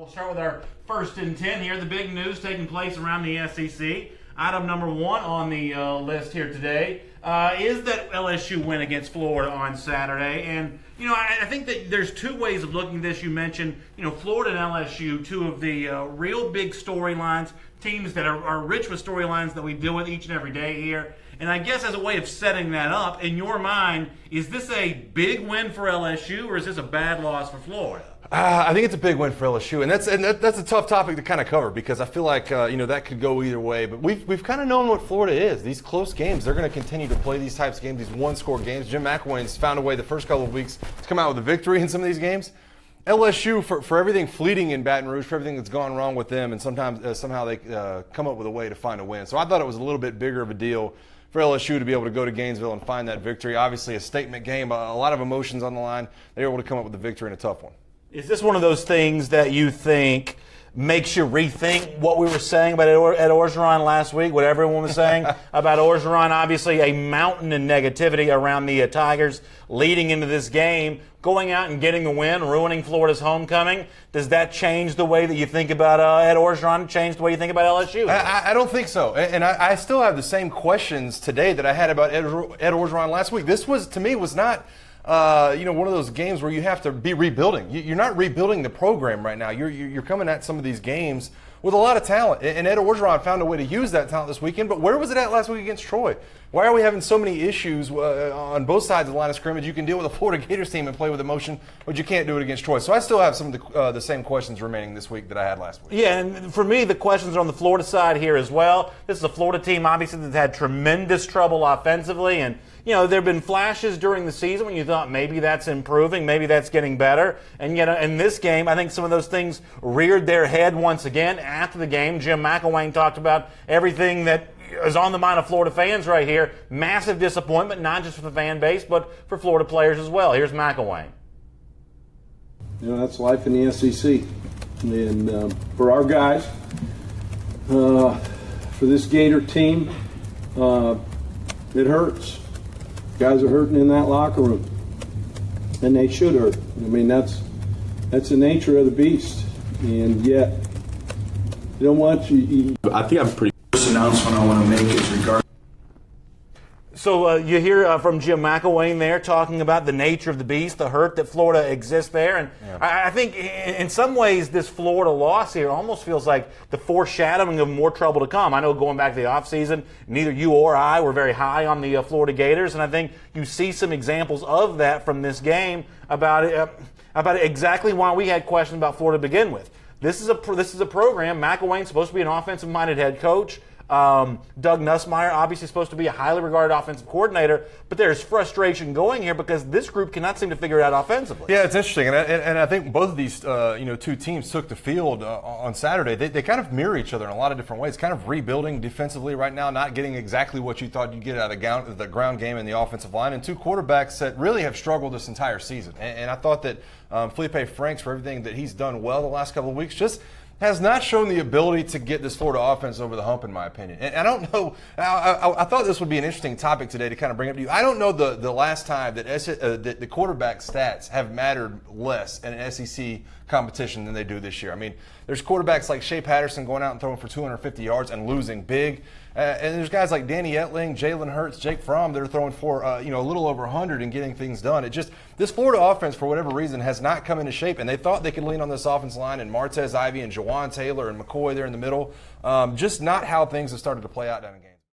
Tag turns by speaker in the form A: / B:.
A: We'll start with our first and 10 here. The big news taking place around the SEC. Item number one on the list here today is that LSU win against Florida on Saturday. And, I think that there's two ways of looking at this. You mentioned, Florida and LSU, two of the real big storylines, teams that are rich with storylines that we deal with each and every day here. And I guess as a way of setting that up, in your mind, is this a big win for LSU or is this a bad loss for Florida?
B: I think it's a big win for LSU, and that's a tough topic to kind of cover because I feel like that could go either way. But we've kind of known what Florida is. These close games, they're going to continue to play these types of games, these one-score games. Jim McElwain's found a way the first couple of weeks to come out with a victory in some of these games. LSU, for everything fleeting in Baton Rouge, for everything that's gone wrong with them, and sometimes somehow they come up with a way to find a win. So I thought it was a little bit bigger of a deal for LSU to be able to go to Gainesville and find that victory. Obviously a statement game, a lot of emotions on the line. They were able to come up with a victory in a tough one.
A: Is this one of those things that you think makes you rethink what we were saying about Ed Orgeron last week, what everyone was saying about Orgeron? Obviously a mountain of negativity around the Tigers leading into this game, going out and getting the win, ruining Florida's homecoming. Does that change the way that you think about Ed Orgeron, change the way you think about LSU?
B: I don't think so. And I still have the same questions today that I had about Ed Orgeron last week. This was, to me, was not one of those games where you have to be rebuilding. You're not rebuilding the program right now. You're coming at some of these games with a lot of talent. And Ed Orgeron found a way to use that talent this weekend. But where was it at last week against Troy? Why are we having so many issues on both sides of the line of scrimmage? You can deal with a Florida Gators team and play with emotion, but you can't do it against Troy. So I still have some of the same questions remaining this week that I had last week.
A: Yeah, and for me, the questions are on the Florida side here as well. This is a Florida team, obviously, that's had tremendous trouble offensively. And, there have been flashes during the season when you thought maybe that's improving, maybe that's getting better. And yet in this game, I think some of those things reared their head once again. After the game, Jim McElwain talked about everything that is on the mind of Florida fans right here. Massive disappointment, not just for the fan base, but for Florida players as well. Here's McElwain.
C: That's life in the SEC. And for our guys, for this Gator team, it hurts. Guys are hurting in that locker room, and they should hurt. I mean, that's the nature of the beast. And yet,
D: I think I'm pretty. First announcement I want to make is regarding.
A: So you hear from Jim McElwain there talking about the nature of the beast, the hurt that Florida exists there. And yeah. I think in some ways this Florida loss here almost feels like the foreshadowing of more trouble to come. I know going back to the offseason, neither you or I were very high on the Florida Gators, and I think you see some examples of that from this game about exactly why we had questions about Florida to begin with. This is a program. McElwain's supposed to be an offensive-minded head coach. Doug Nussmeier obviously supposed to be a highly regarded offensive coordinator, but there's frustration going here because this group cannot seem to figure it out offensively.
B: Yeah, it's interesting, and I think both of these two teams took the field on Saturday. They kind of mirror each other in a lot of different ways. Kind of rebuilding defensively right now, not getting exactly what you thought you'd get out of the ground game and the offensive line, and two quarterbacks that really have struggled this entire season. And I thought that Felipe Franks, for everything that he's done well the last couple of weeks, just has not shown the ability to get this Florida offense over the hump, in my opinion. And I don't know. I thought this would be an interesting topic today to kind of bring up to you. I don't know the last time that the quarterback stats have mattered less in an SEC competition than they do this year. I mean, there's quarterbacks like Shea Patterson going out and throwing for 250 yards and losing big. And there's guys like Danny Etling, Jalen Hurts, Jake Fromm that are throwing for a little over 100 and getting things done. This Florida offense, for whatever reason, has not come into shape, and they thought they could lean on this offense line and Martez Ivey and Jawan Taylor and McCoy there in the middle. Just not how things have started to play out down in Gainesville.